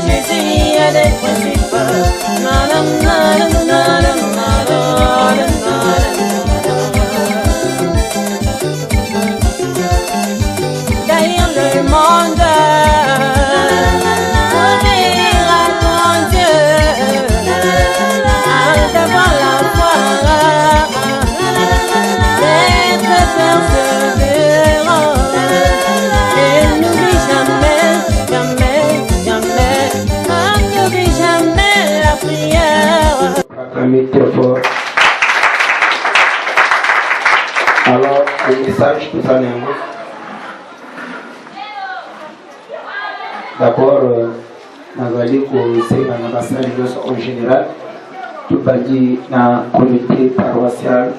Jésus a des principes. Derrière le monde, obéir à ton Dieu, d'avoir la foi, d'être persévérant, et n'oublie jamais, jamais, jamais, n'oublie jamais la prière. Acclamez très fort. Alors, le message, tout ça, d'abord, nous allons commencer dans la salle en général, tout va dire dans le comité paroissial,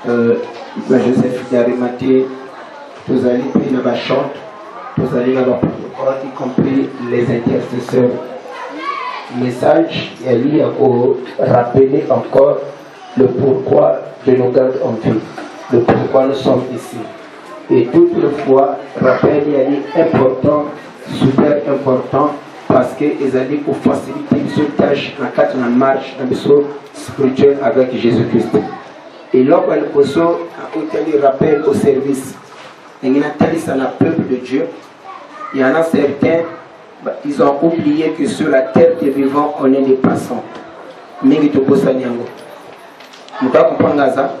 Joseph Diarimaté, tous allez prendre la chante, tous allez dans le protocole, y compris les intercesseurs. Message, il y a pour rappeler encore le pourquoi de nos gardes en vie, le pourquoi nous sommes ici. Et toutefois, rappel est important, super important, parce qu'ils allaient pour faciliter cette tâche dans le cadre de la marche dans le saut spirituel avec Jésus-Christ. Et lorsqu'on a rappel au service, il y a un peuple de Dieu, il y en a certains, ils ont oublié que sur la terre des vivants, on est des passants. Mais il faut que nous comprenons ça.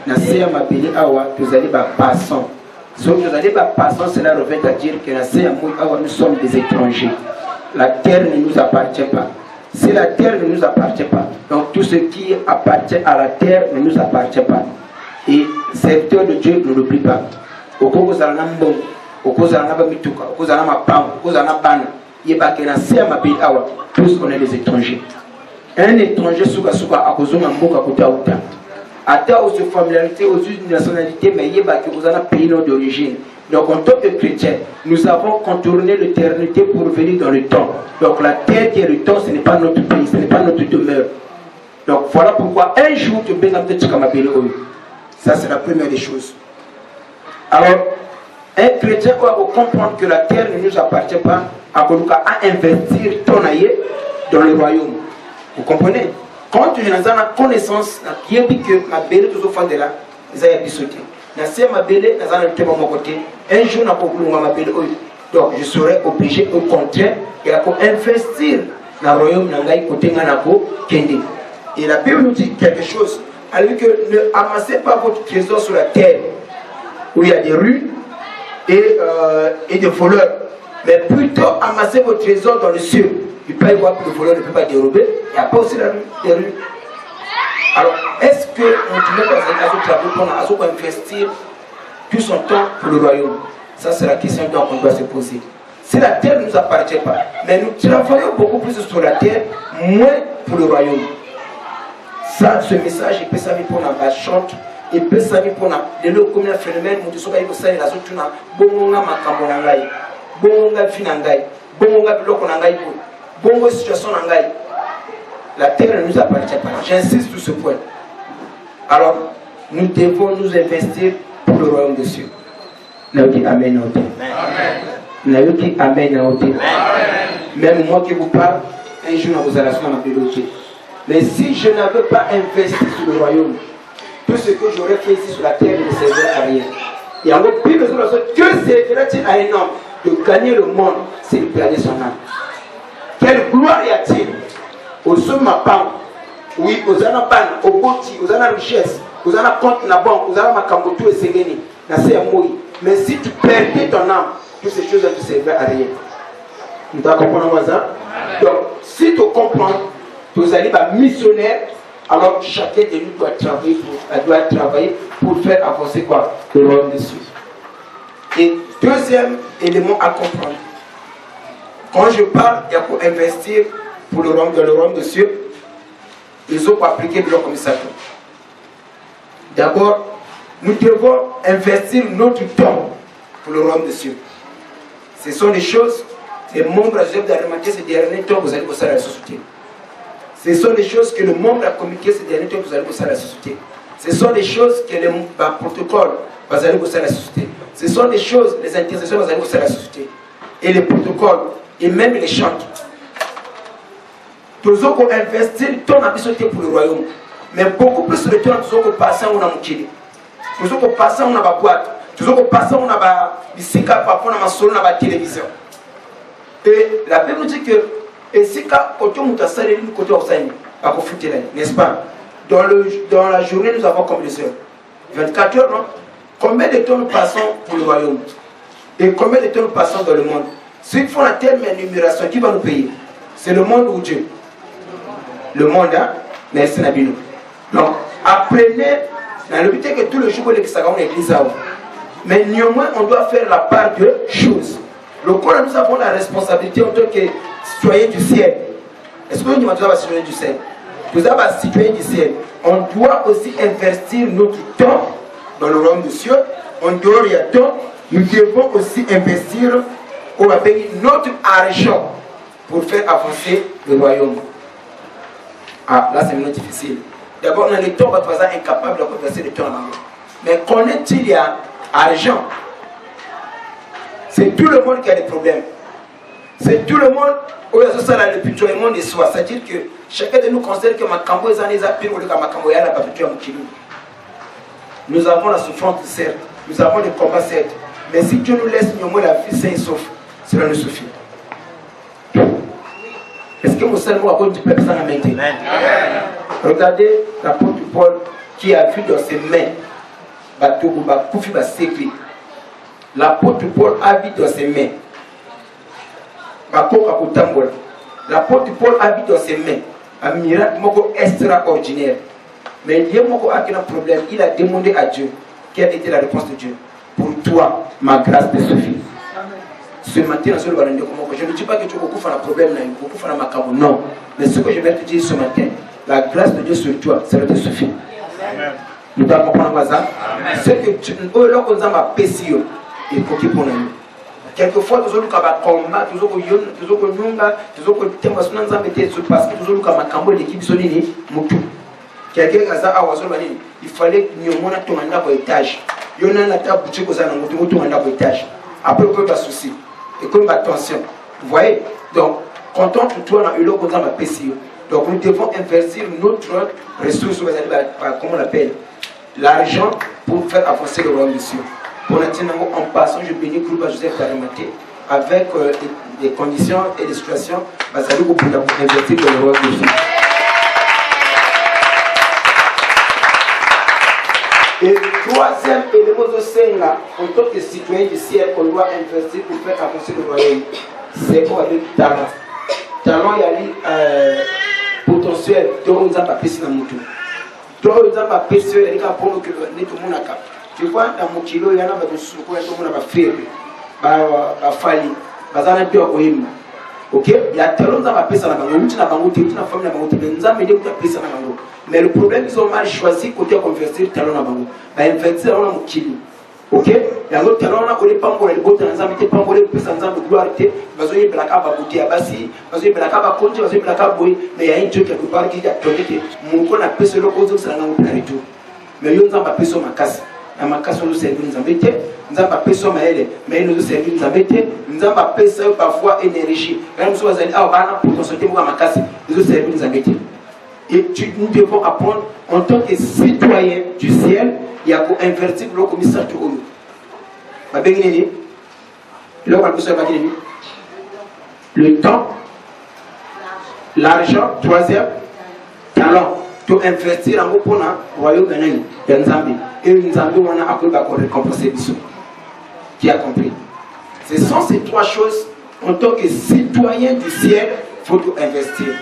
Na seya mabili awa tuzali ba passants. Si vous allez ba passants, cela revient à dire que na seya mou awa nous sommes des étrangers. La terre ne nous appartient pas. Si la terre ne nous appartient pas, donc tout ce qui appartient à la terre ne nous appartient pas. Et serviteur de Dieu ne l'oublie pas. Au Congo Zalanambon, au Congo Zalanabamituka, au Congo Zalanamapam, au Congo Zalanabana, Yebakena seya mabili awa, tous on est des étrangers. Un étranger souka souka à cause de mboka kota uta. Atteint aux familiarités, aux nationalités, mais il y a un pays d'origine. Donc en tant que chrétien, nous avons contourné l'éternité pour venir dans le temps. Donc la terre qui est le temps, ce n'est pas notre pays, ce n'est pas notre demeure. Donc voilà pourquoi un jour tu peux nous dire. Ça c'est la première des choses. Alors, un chrétien doit comprendre que la terre ne nous appartient pas, à investir ton aïe dans le royaume. Vous comprenez? Quand tu as une connaissance, qui est que ma belle tout au de là, ils ont sauté. Ma belle, ils ont mon côté. Un jour, ma belle, donc je serai obligé au contraire et à investir dans le royaume de côté Kende. Et la Bible nous dit quelque chose. Elle dit que ne amassez pas votre trésor sur la terre où il y a des rues et des voleurs, mais plutôt amassez votre trésor dans le ciel. Il ne peut pas y voir que le voleur ne peut pas dérober. Il n'y a pas aussi la rue, des rues. Alors, est-ce que nous devons investir tout son temps pour le royaume? Ça, c'est la question qu'on doit se poser. Si la terre ne nous appartient pas, mais nous travaillons beaucoup plus sur la terre, moins pour le royaume. Ça, ce message, il peut servir pour la chante, il peut servir pour la comme un phénomène, nous devons faire la zone, bonga makambo bonga finangai, bonga biloko nangai. Bongo situation nangai. La terre ne nous appartient pas. J'insiste sur ce point. Alors, nous devons nous investir pour le royaume des cieux. Nous dit Amen. Nous dit Amen. Même moi qui vous parle, un jour vous allez sur ma biologie. Mais si je n'avais pas investi sur le royaume, tout ce que j'aurais fait ici sur la terre ne servirait à rien. Et en gros, plus besoin de ça, que servirait-il à un homme de gagner le monde s'il perdait son âme? Quelle gloire y a-t-il aux hommes à pain? Oui, aux anaban, aux boti, aux ana richesse, aux ana compte na banque, aux ana makambotu et segeni, na c'est moi. Mais si tu perdais ton âme, toutes ces choses ne te servent à rien. Nous comprenons ça? Donc, si tu comprends, tu allez être missionnaire, alors chacun de nous doit travailler pour faire avancer quoi? Le royaume des cieux. Et deuxième élément à comprendre. Quand je parle, il y a pour investir pour le royaume des cieux, ils ont appliqué le comme ça. D'abord, nous devons investir notre temps pour le royaume des cieux. Ce sont les choses, les membres de l'Arimathie ces derniers temps, vous allez bosser à la société. Ce sont les choses que le membre a communiqué ces derniers temps, vous allez bosser à la société. Ce sont les choses que le protocole, vous allez bosser à la société. Ce sont les choses, les intercessions, vous allez bosser à la société. Et les protocoles, et même les chants. Tous ceux qui investissent ton ambition pour le royaume. Mais beaucoup plus de temps, tous ceux qui passent en amouchili. Tous ceux qui passent en a boîte. Tous ceux qui passent en a bisika pour apprendre à solo dans la télévision. Et la Bible nous dit que et si quand on a salé nous côté Osaini, à profiter n'est-ce pas? Dans la journée nous avons combien de heures? 24 heures, non? Combien de temps nous passons pour le royaume? Et combien de temps nous passons dans le monde? S'ils font la telle énumération, qui va nous payer? C'est le monde ou Dieu? Le monde, hein? Merci Nabino. Donc, apprenez, dans le but que tout le jour, on l'église. Mais néanmoins, on doit faire la part de choses. Le corps, nous avons la responsabilité en tant que citoyens du ciel. Est-ce que nous sommes citoyens du ciel? Nous sommes citoyens du ciel. On doit aussi investir notre temps dans le royaume des cieux. En dehors du temps, nous devons aussi investir notre argent pour faire avancer le royaume. Ah, là c'est maintenant difficile. D'abord, dans le temps, votre voisin est incapable de verser le temps en main. Mais connaît-il y a argent? C'est tout le monde qui a des problèmes. C'est tout le monde, où il y a ça là, depuis tout le monde est soi. C'est-à-dire que chacun de nous considère que ma cambo est en pire ou que ma cambo est à la papier. Nous avons la souffrance, certes. Nous avons des combats, certes. Mais si Dieu nous laisse néanmoins la vie saine et sauf, cela nous suffit. Est-ce que vous savez à cause du peuple sans la main? Regardez l'apôtre Paul qui a vu dans ses mains bateau ou bakoufi basekli. L'apôtre Paul a vu dans ses mains bakoka kotambola. L'apôtre Paul a vu dans ses mains un miracle moko extraordinaire. Mais il y a un problème. Il a demandé à Dieu quelle était la réponse de Dieu. Pour toi, ma grâce te suffit. Ce matin, je ne dis pas que tu as beaucoup de problèmes, beaucoup de macabre. Non. Mais ce que je vais te dire ce matin, la grâce de Dieu sur toi, ça te suffit. Nous devons comprendre ça. Ce que tu as péché, il faut qu'il pour nous. Quelquefois, nous avons combat, nous avons nyunga, nous avons thème parce que nous avons macabre l'équipe sonini, mutu. Quelqu'un a dit il fallait que nous ayons un étage. Il y a un table boutique aux un étage. Après, il y a un souci. Et comme attention. Vous voyez? Donc, quand on tout a eu le contrat ma PCO. Donc, nous devons investir notre ressource, comment on l'appelle? L'argent pour faire avancer le royaume des cieux. Pour l'instant, en passant, je bénis le groupe Joseph Karimaté avec des conditions et des situations. Ça nous pour investir dans le royaume des cieux. Et troisième élément de Sénat, en tant que citoyen du ciel, on doit investir pour faire avancer le royaume. C'est quoi avec talent? Talent, il y a potentiel. Donc, on a pas péché dans mon tour. Donc, on a pas péché, il y a pour nous que tout le monde a. Tu vois, dans mon kilo, il y en a des sous, tout le monde a fait. Il fallait. Il y a deux coïms. Ok? Il y a talent dans ma péché dans la banque. Il y a une femme dans la banque. Il y a une péché dans la banque. Mais le problème, ils ont mal choisi côté convertir talent dans la banque. Investir dans mon kilo. Ok? Il y a un autre talent, on n'est pas encore les beaux talents, on n'est pas encore les personnes de gloire. Parce qu'il y a des blacks à bouter à Bassi, parce qu'il y a des blacks à compter, parce qu'il y a des blacks à bouer. Mais il y a un Dieu quelque part qui a tourné. Mon corps n'a pas ce logo, c'est un peu plus tout. Mais il y a un peu sur ma casse. Dans ma casse, on nous sert, nous embêter. Nous avons pas sur ma aile, mais nous servons, nous embêter. Nous avons pas parfois énergie. Quand nous sommes allés pour consulter ma casse, nous servons, nous embêter. Et nous devons apprendre en tant que citoyen du ciel, il y a pour invertir le commissaire tout haut. Le temps, l'argent, troisième, talent, pour investir en pour le royaume de Nzambi. Et Nzambi, on a appris à récompenser les qui a compris. Ce sont ces trois choses, en tant que citoyen du ciel, il faut tout investir.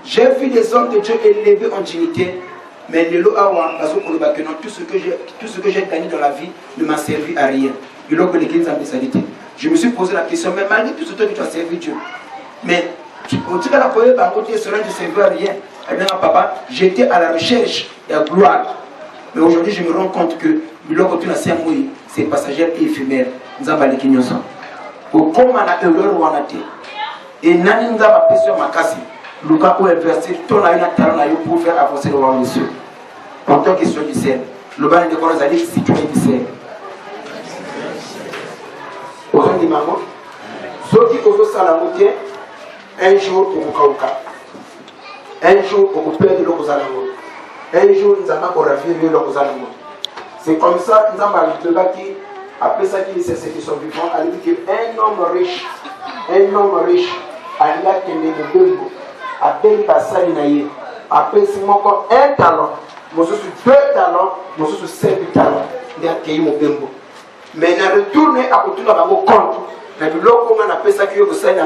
J'ai vu des hommes de Dieu élevés en dignité, mais tout ce que j'ai gagné dans la vie ne m'a servi à rien. Je me suis posé la question, mais malgré tout ce que tu as servi Dieu, mais tu ne servais à rien. Eh bien, papa, j'étais à la recherche de la gloire. Mais aujourd'hui, je me rends compte que c'est passager et éphémère. Nous avons les quignons. Comme on a eu l'heure où on a été, et nous avons pas sur ma casse. Nous avons investir ton talent pour faire avancer le royaume des cieux. En tant que citoyen du ciel, le bain de Coran Zali, citoyen du ciel. Aux dit maman, ceux qui osent ça la moitié, un jour pour Mukauka. Un jour, on peut perdre l'Okozalango. Un jour, nous allons ravir l'Okozalango. C'est comme ça, nous allons qui après ça, qui c'est ceux qui sont vivants, a dit qu'un homme riche, a dit qu'il a bien passé l'inaïe. Après, c'est encore un talent, moi je suis 2 talents, moi je suis 5 talents. Il a accueilli mon bimbo. Mais il a retourné à côté de mon compte. Il a dit comment on appelle ça que vous savez,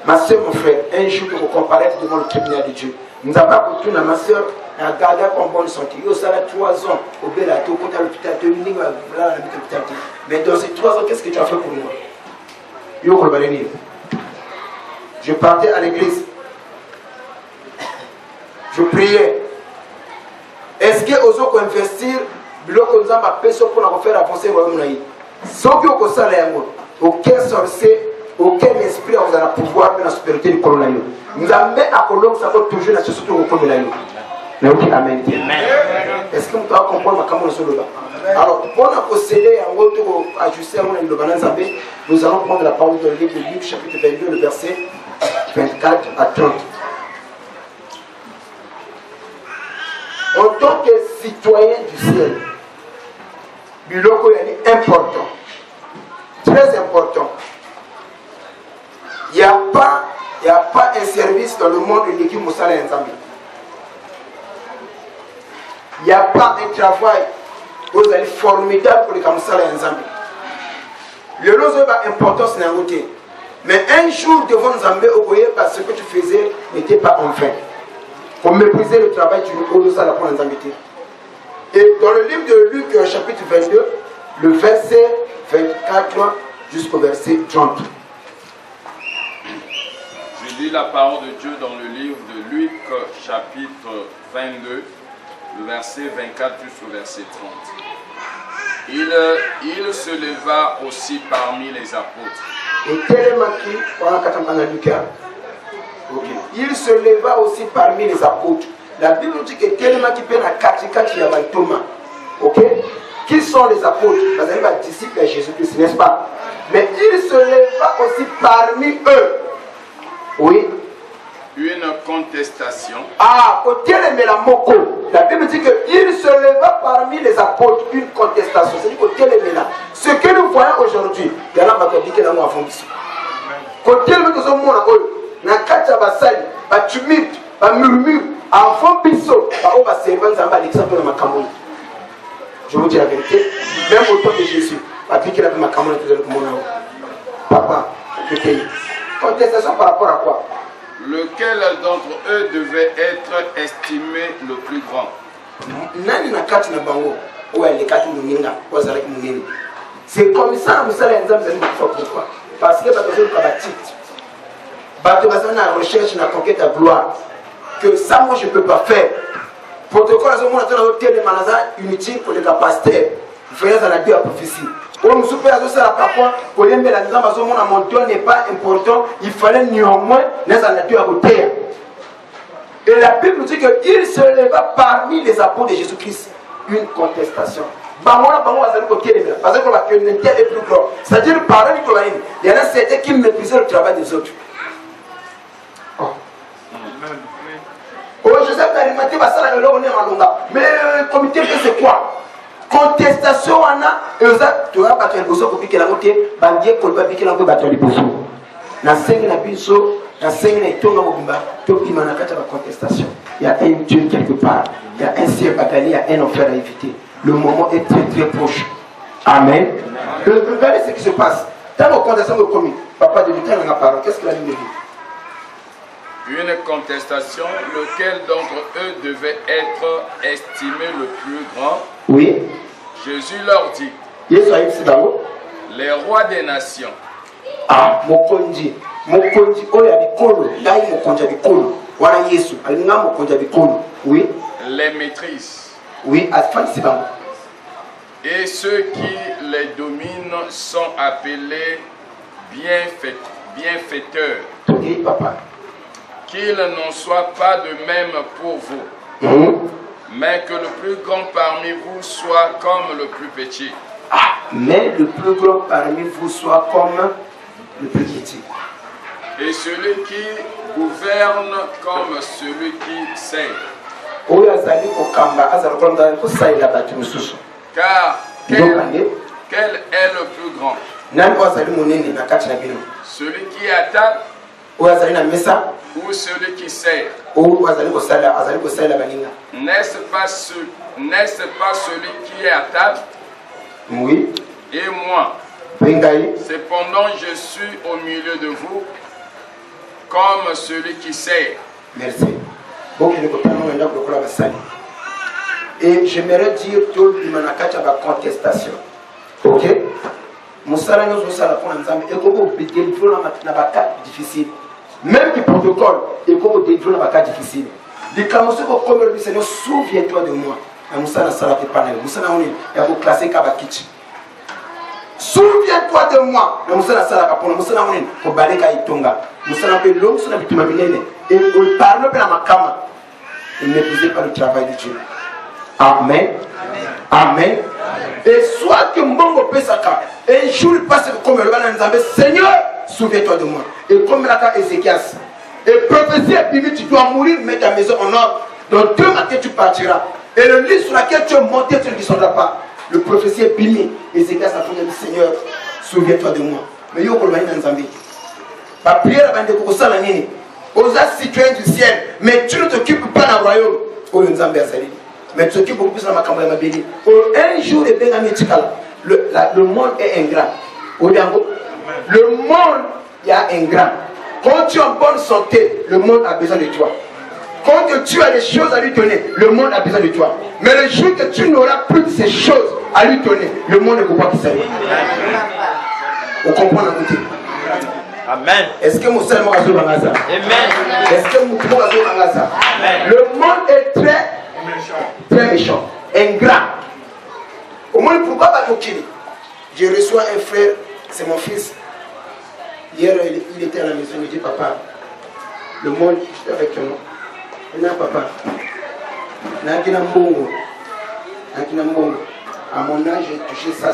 ma soeur, mon frère, un jour que vous comparaître devant le tribunal de Dieu. Nous avons retourné à ma soeur. A gardé en bonne santé. Il y a 3 ans au Bélato, quand à l'hôpital, mais dans ces 3 ans, qu'est-ce que tu as fait pour moi? Je partais à l'église. Je priais. Est-ce que vous avez investir pour faire avancer le royaume? Sauf que vous avez aucun sorcier, aucun esprit vous a pouvoir de la supériorité du coronavirus. Nous avons à Colombe, ça va toujours la société au coronavirus. Amen. Est-ce que vous pouvez comprendre comment nous sommes là? Alors, pour procéder à ajuster nous allons prendre la parole dans le livre de Luc, chapitre 22, le verset 24 à 30. En tant que citoyen du ciel, Biloko est important, très important. Il n'y a pas un service dans le monde de l'équipe Moussala Nzambi. Il n'y a pas un travail vous allez formidable pour les Kamsala et Nzambi. Le lot est important, c'est un côté. Mais un jour devant Nzambi, parce que tu faisais n'était pas en vain. Pour mépriser le travail, tu ne peux pas la prendre Nzambi. Et dans le livre de Luc, chapitre 22, le verset 24 jusqu'au verset 30. Je lis la parole de Dieu dans le livre de Luc, chapitre 22. Le verset 24 jusqu'au verset 30. Il se leva aussi parmi les apôtres. Il se leva aussi parmi les apôtres. La Bible dit que tellement qui peine à Katikati Thomas. Ok? Qui sont les apôtres? Les disciples de Jésus-Christ, n'est-ce pas? Mais il se leva aussi parmi eux. Oui. Une contestation. Côté les Moko. La Bible dit qu'il se leva parmi les apôtres une contestation. C'est-à-dire côté les Méla. Ce que nous voyons aujourd'hui, il y a là qui est là côté les Méla, na kacha basali, ba tumulte, ba murmure, avant biso, ba o ba servant zamba l'exemple de makamoni. Je vous dis la vérité, même au temps de Jésus, ba biki la makamoni de mon papa, contestation par rapport à quoi? Lequel d'entre eux devait être estimé le plus grand? C'est comme ça que vous allez pourquoi? Parce que vous avez une recherche, une conquête à gloire. Que ça, moi, je ne peux pas faire. Protocole, c'est un inutile pour les capacités. Vous faites la Bible à prophétie. Pour nous souper à ça, parfois, pour les mettre la mon don n'est pas important, il fallait néanmoins les années à côté. Et la Bible nous dit qu'il se leva parmi les apôtres de Jésus-Christ. Une contestation. Parce que l'unité est plus grande. C'est-à-dire, par il y en a certains qui méprisaient le travail des autres. Oh, Joseph a alimenté mais le comité, c'est quoi? Contestation on a tu as battu le bosso pour piquer la côté bandier pour pas piquer la côté battu le bosso na sengi na biso na sengi na itonga mobimba to kimana kata la contestation. Il y a un Dieu quelque part, il y a un ciel bataillé, il y a un enfer à éviter. Le moment est très très proche. Amen. Regardez ce qui se passe dans la contestation de commis. Papa de Lutin en a parlé. Qu'est-ce qu'il a dit? Une contestation, lequel d'entre eux devait être estimé le plus grand? Oui. Jésus leur dit, les rois des nations. Mokonji, oya bikolo, ngai mokonja bikolo, wana Yesu, alinga mokonja bikolo. Oui. Les maîtrises. Oui, asfan. Et ceux qui les dominent sont appelés bienfaiteurs. Oui, papa. Qu'il n'en soit pas de même pour vous, mais que le plus grand parmi vous soit comme le plus petit. Mais le plus grand parmi vous soit comme le plus petit. Et celui qui gouverne comme celui qui sert. Car quel est le plus grand? Celui qui est à table ou celui qui sert? N'est-ce pas celui qui est à table? Oui. Et moi, cependant je suis au milieu de vous comme celui qui sert. Merci. Et j'aimerais dire que il y a une contestation. Ok? Moussala nous osala pour l'ensemble. Et comment vous délivrer dans ma cas difficile. Même du protocole, et comment vous délivrer dans ma cas difficile. Les camoufles comme le Seigneur, souviens-toi de moi. Moussala sala te panel. Moussala on est, il y a vous classé Kabakichi. Souviens-toi de moi. Moussala sala kapona. Moussala on est, pour baleka itonga. Moussala peut l'homme, moussala peut t'imaginer. Et on parle bien à ma cama. Et ne méprisez pas le travail de Dieu. Amen. Amen. Et soit que Mbongo Pesaka, un jour il passe comme le Bananzambe, Seigneur, souviens-toi de moi. Et comme la Ézéchias, et prophétie est biblique, tu dois mourir, mettre ta maison en ordre. Dans 2 matins, tu partiras. Et le lit sur lequel tu es monté, tu ne descendras pas. Le prophétie est biblique. Ézéchias a fait le Seigneur, souviens-toi de moi. Mais yo, Kolmani Nanzambe. Ma prière avant de commencer la nuit. Aux citoyens du ciel, mais tu ne t'occupes pas dans le royaume. Oh, Nzambe a sali. Mais tu t'occupes beaucoup plus dans ma campagne. Un jour, le monde est ingrat. Le monde est ingrat. Quand tu es en bonne santé, le monde a besoin de toi. Quand tu as des choses à lui donner, le monde a besoin de toi. Mais le jour que tu n'auras plus de ces choses à lui donner, le monde ne comprend pas qui c'est. Vous comprenez la côté? Amen. Est-ce que mon seul mot a joué dans Gaza? Amen. Est-ce que mon mot a joué dans Gaza? Le monde est très méchant, ingrat. Au moins, pourquoi pas Mokili? Je reçois un frère, c'est mon fils. Hier, il était à la maison, il me dit, papa, le monde, j'étais avec toi. Il dit, papa, à mon âge, j'ai touché ça.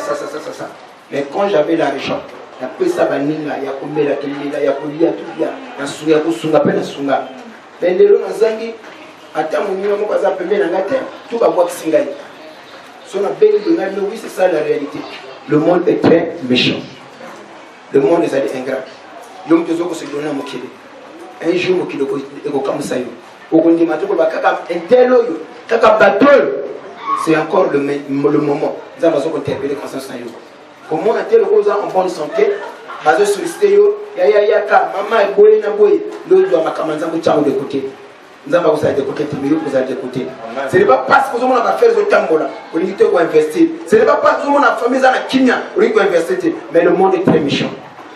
Mais quand j'avais l'argent, il y a peu ça, il y a combien, il y a combien, il y a sunga, peine sunga. Mais les gens zangi, attends mon numéro, moi, ça peut bien tout va voir qui s'engagne. Son appel de oui, c'est ça la réalité. Le monde est très méchant. Le monde est allé ingrat. Donc, tu dois se donner à Mokile. Un jour, Mokile est comme ça. Au Gondi Matoko, un tel oyo, kaka bateau, c'est encore le moment. Nous avons interpellé le conscience. Comment un tel oyo en bonne santé, basé sur le stéo, yaka, maman est boye na boye, l'autre doit m'accamanza pour tchao de côté. Nous avons aussi de côté, vous allez écouter. Ce n'est pas parce que vous avez fait le tambola, vous avez investir. Ce n'est pas parce que vous avez fait la Kenya, vous avez investir. Mais le monde est très méchant.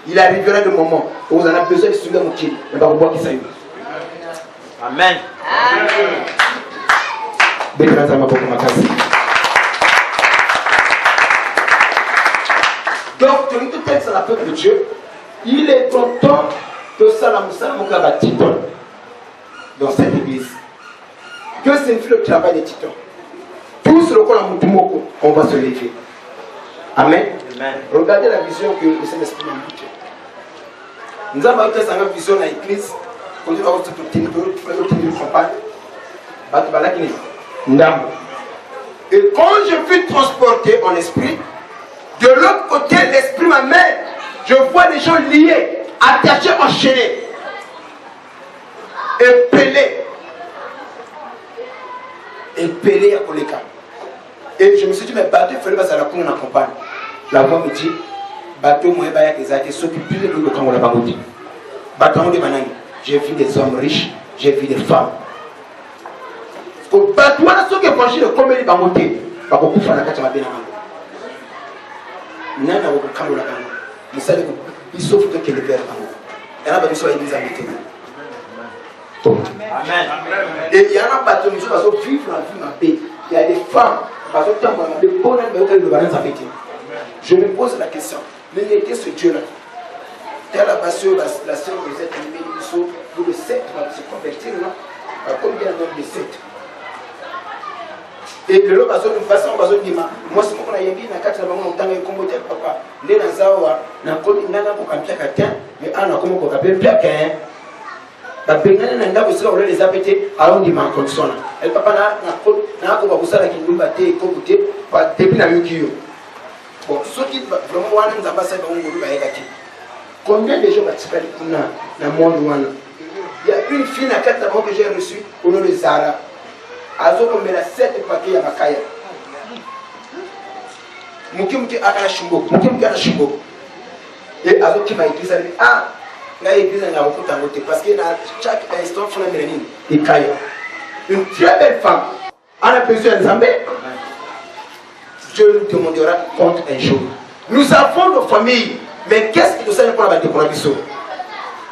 Il arrivera le moment où vous en avez besoin de se souvenir de qui, et va vous voir qui ça y est. Amen. Donc, tu tout texte à la peuple de Dieu. Il est temps que Salam va titre dans cette église. Que signifie le travail des titans? Tous le corps Moutoumoko, on va se lever. Amen. Amen. Regardez la vision que le Saint-Esprit m'a montrée. Nous avons eu cette vision dans l'église. Quand nous avons obtenu le campagne, et quand je fus transporté en esprit, de l'autre côté, l'esprit m'amène. Je vois des gens liés, attachés, enchaînés, épelés à Koleka. Et je me suis dit, mais bateau, il fallait passer à la cour, on accompagne. La voix me dit, bateau, moi, il a s'occuper de l'eau quand on l'a pas dit. Bateau, de banane. J'ai vu des hommes riches, j'ai vu des femmes. Au bateau, on a ce qui est franchi de combien de bangotés. Parce qu'on peut faire la carte à ma bien. Nana au camp la banane. Il savait qu'il sauf que le père bango. Il y en a besoin de l'église habitée. Amen. Et il y en a bateau, nous allons vivre la vie ma paix. Il y a des femmes, parce que tant que le bonheur de balance habitée. Je me pose la question. Mais il était ce Dieu-là. Telle la sœur, la sœur de cette animée, le 7 va se convertir là. Combien d'hommes de 7? Et le lot bazo de façon bazo dima. Moi c'est pourquoi yembi na kati na bango mutanga ikombo te papa. Nde na zawa na kodi nanga ko kampia katin mais ana komo ko kapia piakin. Ba bengana na ndabo sika ole les apete alors dima konsona. El papa na ko ba kusala kindumba te ko bute ba depuis na yukiyo. Bon, ceux qui vraiment wana nzamba sa bango ngulu ba yekati. Combien de gens participent na monde wana? Il y a une fille na kati na bango que j'ai reçue au nom de Zara. Azo kombela 7 paquets ya makaya. Mukimuki akana shimbo, mukimuki akana shimbo. Et azo qui va écrire ça, ah, là église na okuta ngote parce que na chaque instant fona melanine et kaya. Une très belle femme. On a besoin de Zambé. Dieu nous demandera compte un jour. Nous avons nos familles, mais qu'est-ce qui nous sert pour la décoration?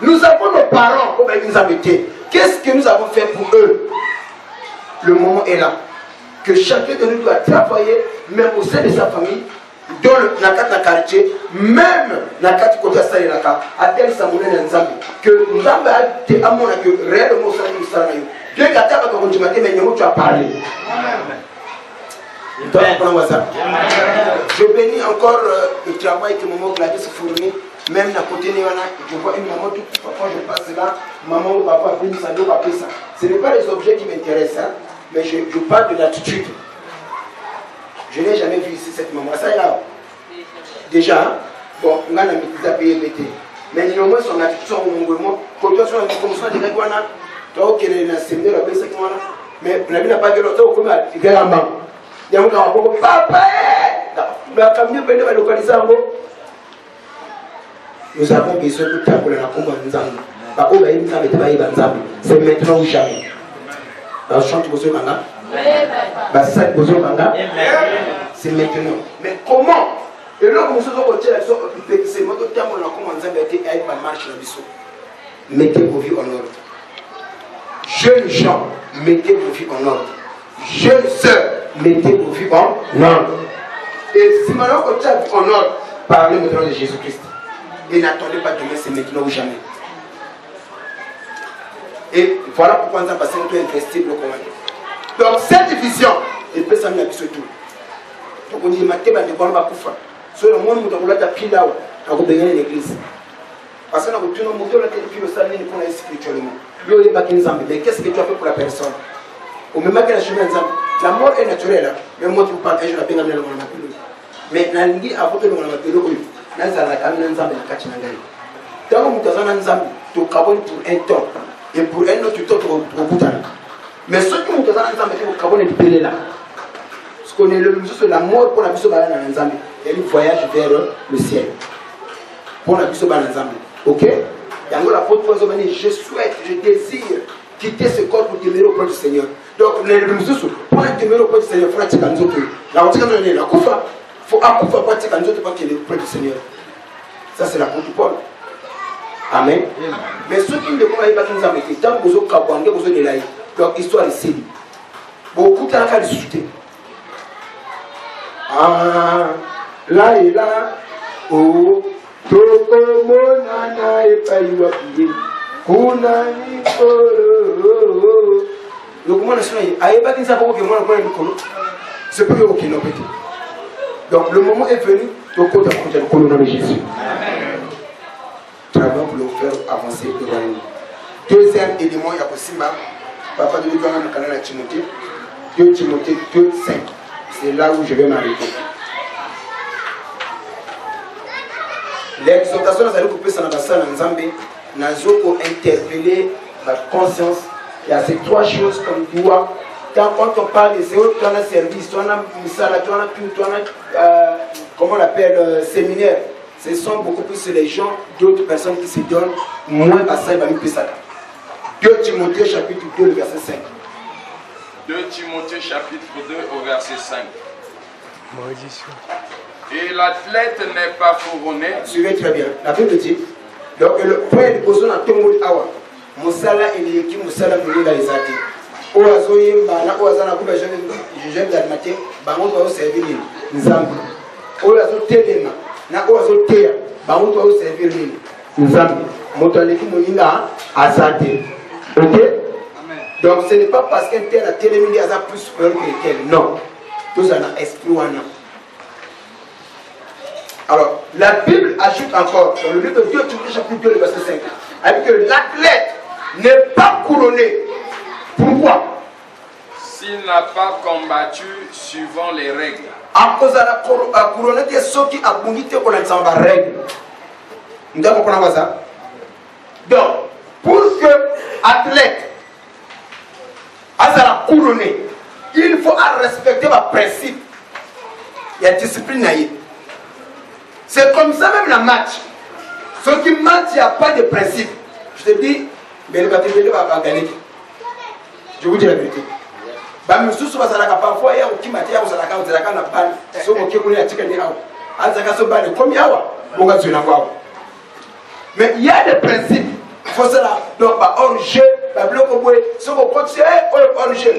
Nous avons nos parents, comment ils nous ont été. Qu'est-ce que nous avons fait pour eux? Le moment est là. Que chacun de nous doit travailler, même au sein de sa famille, dans le quartier, même dans le côté de à tel Samoulé Nzambi. Que Nzambi a été à mon avis, réellement, ça n'a eu. Dieu qui a été à ton mais tu as parlé. Je bénis encore le travail que maman Gladys fournit. Même à côté de je vois une maman, tout parfois je passe là, maman ou papa, ça. Ce n'est pas les objets qui m'intéressent, hein, mais je parle de l'attitude. Je n'ai jamais vu ici cette maman. Ça est là. Déjà, hein? Bon, on a mis à payer BT. Mais néanmoins, son attitude, son mouvement, quand tu as son commission de Grégoire, tu as aucun séminaire, mais on n'a pas de l'autre, comme il y a un banc. Il y a un papa, nous avons besoin de temps pour la combat. C'est maintenant ou jamais. Dans chante besoin Manga. C'est maintenant. Mais comment? Et là, nous sommes c'est notre temps pour la combat. Mettez vos vies en ordre. Jeunes gens, mettez vos vies en ordre. Jeunes sœurs, mettez vos vies en ordre. Et si maintenant on tient en ordre, parlez maintenant de Jésus-Christ. Et n'attendez pas demain, c'est maintenant ou jamais. Et voilà pourquoi nous avons passé notre investir le commandement. Donc cette vision, elle peut s'amener à tout. Donc on dit, maté ba ndeko ba kufa. So le monde muta kulata pila wa akubengana l'église. Parce que nous avons tout le monde là qui le salut pour la spirituellement. Yo est pas Nzambe, mais qu'est-ce que tu as fait pour la personne? Au même que la chemin Nzambe, la mort est naturelle. Mais moi tu parles un jour la peine dans le monde. Mais na lingi avote le monde pelo oyo. Na za la kamina Nzambe na kati na ngai. Tant que mutazana Nzambe, tu kaboni pour un temps et pour un autre temps au boutana. Mais ceux qui mutazana Nzambe tu kaboni de pele là. Ce qu'on est le juste la mort pour la biso bana na Nzambe. Et il voyage vers le ciel. Pour la biso bana Nzambe. OK? Yango la faute je souhaite, je désire quitter ce corps pour demeurer auprès du Seigneur. Donc, pour demeurer auprès du Seigneur, il faut que il faut pratiquer auprès du Seigneur. Ça, c'est l'apôtre Paul. Amen. Mais ceux qui ne connaissent pas qu'ils ont été, tant que vous avez besoin de l'aïe, donc histoire est série. Beaucoup de temps à discuter. Ah, là et là, oh. Toko monana epaiwa piye kunani koro. Donc moi national ayeba kinza ko ke mona ko na kolo. C'est pas que non pété. Donc le moment est venu toko ta ko le kolo dans Jésus. Amen. Travaillons pour le faire avancer le royaume. Deuxième élément ya possible papa de Dieu dans le canal à Timothée. 2 Timothée 2:5. C'est là où je vais m'arrêter. L'exhortation nous allons couper ça dans la salle Nzambe, nous allons interpeller la conscience. Il y a ces 3 choses comme tu vois. Quand on parle de zéro, tu as un service, tu as un misala, tu as un culte, tu as un, comment on l'appelle, séminaire. Ce sont beaucoup plus les gens, d'autres personnes qui se donnent moins à ça, il va nous payer ça. 2 Timothée chapitre 2, le verset 5. 2 Timothée chapitre 2 au verset 5. Et l'athlète n'est pas couronné. Suivez très bien. La Bible dit, donc le point de position dans tout le monde, Moussala et l'équipe Moussala venir dans les athées. Oazoye, Bana, Oazana, Kouba, je d'Almaté, Bango doit servir Nzambi. Oazo Telema, Na Oazo Tea, Bango doit servir Nzambi. Moto l'équipe Moninga, Azate. Ok? Donc ce n'est pas parce qu'un tel a tel émis à plus supérieur que tel. Non. Tous en a esprit ou non. Alors, la Bible ajoute encore, dans le livre de 2 Timothée chapitre 2, verset 5, avec que l'athlète n'est pas couronné. Pourquoi? S'il n'a pas combattu suivant les règles. À cause de la couronne de ceux qui ont abondé pour les règles. Vous comprenez ça? Donc, pour que l'athlète a couronné, il faut respecter le principe. Il y a discipline. C'est comme ça même la match. Ceux qui matchent, il n'y a pas de principe. Je te dis, mais le bâtiment va gagner. Je vous dis la vérité. Parfois, il y a qui m'a dit que vous avez la balle. Si vous avez la balle, mais il y a des principes. Il faut cela. Donc, hors jeu, si vous continuez hors jeu,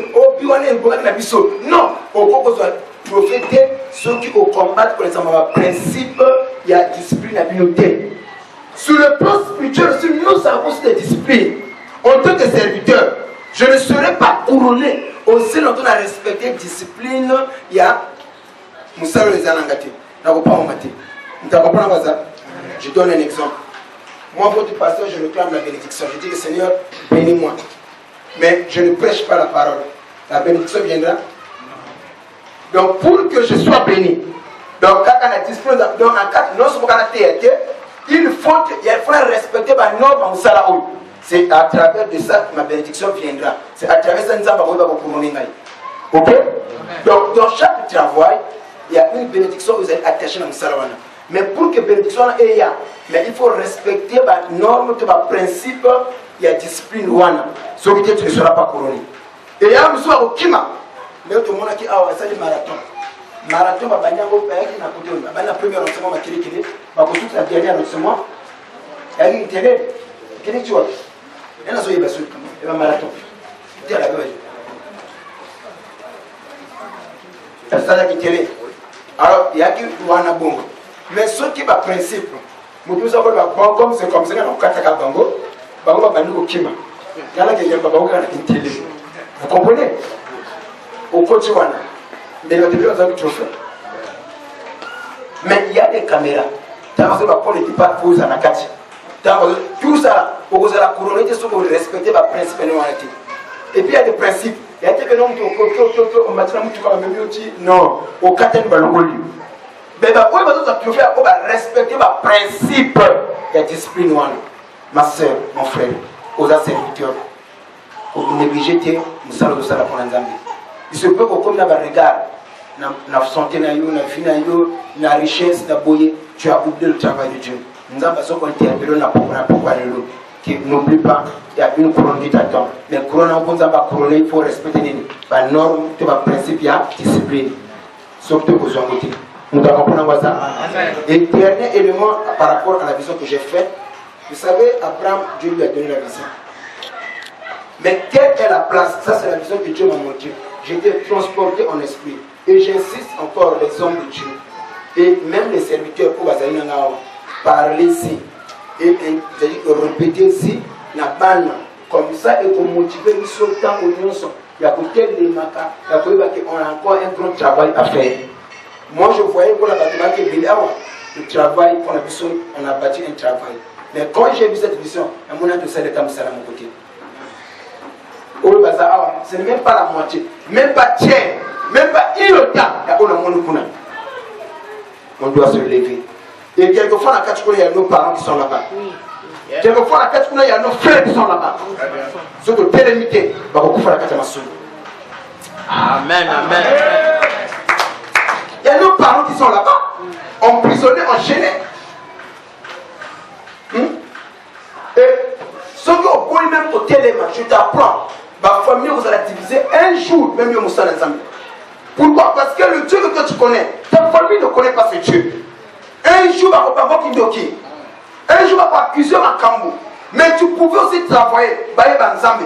non, on peut profiter ceux qui au combat pour les principe, il y a discipline à l'unité. Sur le plan spirituel, si nous avons cette discipline, en tant que serviteur, je ne serai pas couronné. Aussi longtemps à respecter la discipline, il y a Moussa les Anangati. Je donne un exemple. Moi, votre pasteur, je réclame la bénédiction. Je dis que Seigneur, bénis-moi. Mais je ne prêche pas la parole. La bénédiction viendra. Donc, pour que je sois béni, donc, quand on a discipline, donc, non seulement il faut respecter ma norme. C'est à travers de ça que ma bénédiction viendra. C'est à travers ça que nous allons. Ok? Donc, dans chaque travail, il y a une bénédiction que vous êtes attaché à Moussawana. Mais pour que la bénédiction ait, mais il faut respecter les normes, les principes, il y a discipline. Ce qui tu ne seras pas couronné. Et il y a un soir au Kima. Mais tout le monde qui a un marathon. Marathon, il y a un premier lancement, il y a un dernier lancement. Il y a un intérêt. Quel est-ce que tu vois? Il y a un marathon. Il y a la gueule. Alors, il y a qui a bon. Mais ce qui est le principe, nous avons comme c'est comme ça, nous avons un bango, bango va nous au Kima. Il y a qui a télé. Vous comprenez? Au côté mais le début, nous avons tout fait. Mais il y a des caméras. Vous avez pour les débats pour vous en accater. Tout ça, vous avez la couronne, il faut respecter le principe de l'humanité. Et puis il y a des principes. Il y a des gens qui ont non, au Katen Balongoli. Mais vous avez respecter le principe de la discipline. Ma soeur, mon frère, aux serviteurs, vous négligez, nous allons ça pour l'ensemble. Il se peut que comme dans le regard, dans la santé, dans la vie, dans la richesse, dans la beauté, tu as oublié le travail de Dieu. Nous avons besoin d'interpeller la pourquoi qui n'oublie pas, il y a une couronne qui t'attend. Mais couronne, on ne pas couronner, il faut respecter les normes, les principes, il y a discipline. Sauf que vous en côté. Nous comprenons ça. Et dernier élément par rapport à la vision que j'ai faite, vous savez, Abraham, Dieu lui a donné la vision. Mais quelle est la place? Ça, c'est la vision que Dieu m'a montrée. J'ai été transporté en esprit. Et j'insiste encore, les hommes de Dieu, et même les serviteurs pour parler ici, et répéter ici, la banne, comme ça, et pour motiver nous sur le temps où nous sommes. Il y a peut-être des macas, il y a encore un grand travail à faire. Moi, je voyais pour la bâtiment qui est le travail, on a bâti un travail. Mais quand j'ai vu cette vision, à mon avis, c'est le temps de ça à mon côté. Ce n'est même pas la moitié, même pas tiers, même pas iota. On doit se lever. Et quelquefois, dans la catégorie, il y a nos parents qui sont là-bas. Quelquefois, dans la catégorie, il y a nos frères qui sont là-bas. Ceux de télémité, beaucoup font la catégorie. Amen, amen. Il y a nos parents qui sont là-bas, emprisonnés, enchaînés. Et ceux qui ont connu même au téléma, je t'apprends. Ma famille, vous allez diviser un jour, même au Moussa Nzambi. Pourquoi? Parce que le Dieu que tu connais, ta famille ne connaît pas ce Dieu. Un jour, va pas Kindoki. Un jour, va accuser ma Kambo. Mais tu pouvais aussi travailler, Baye Banzambi.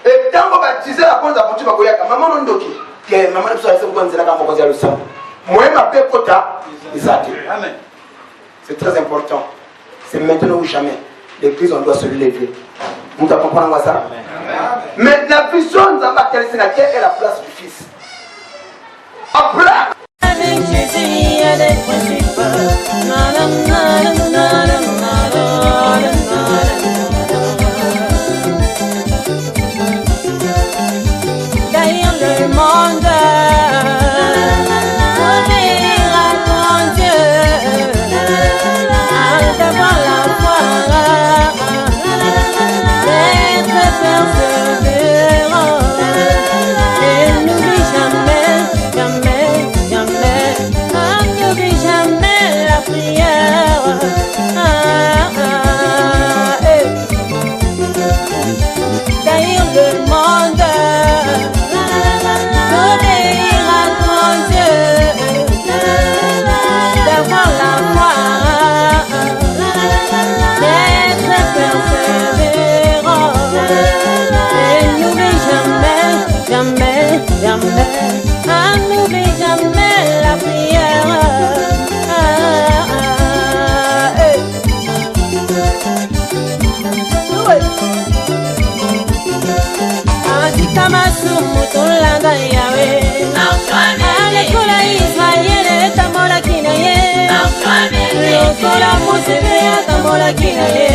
Et tant qu'on va utiliser la bonne aventure, va Goyaka, maman non doki. Que maman ne soit pas en train de faire le sang. Moi, ma paix kota, Amen. C'est très important. C'est maintenant ou jamais. L'église, on doit se lever. Vous comprenez ça? Mais la vision de la terre est la place du Fils. Abraham. Avec Jésus, il y a des principes. Derrière le monde, obéir à ton Dieu, d'avoir la foi, d'être persévérant, et n'oublie jamais, jamais, jamais, n'oublie jamais la prière. Derrière le monde, obéir à ton Dieu, d'avoir la foi, d'être persévérant, et n'oublie jamais, jamais, jamais, n'oublie jamais la prière. Mutulanda yawe alekula Israeli tambola kina ye lokola Mose pe tambola kina ye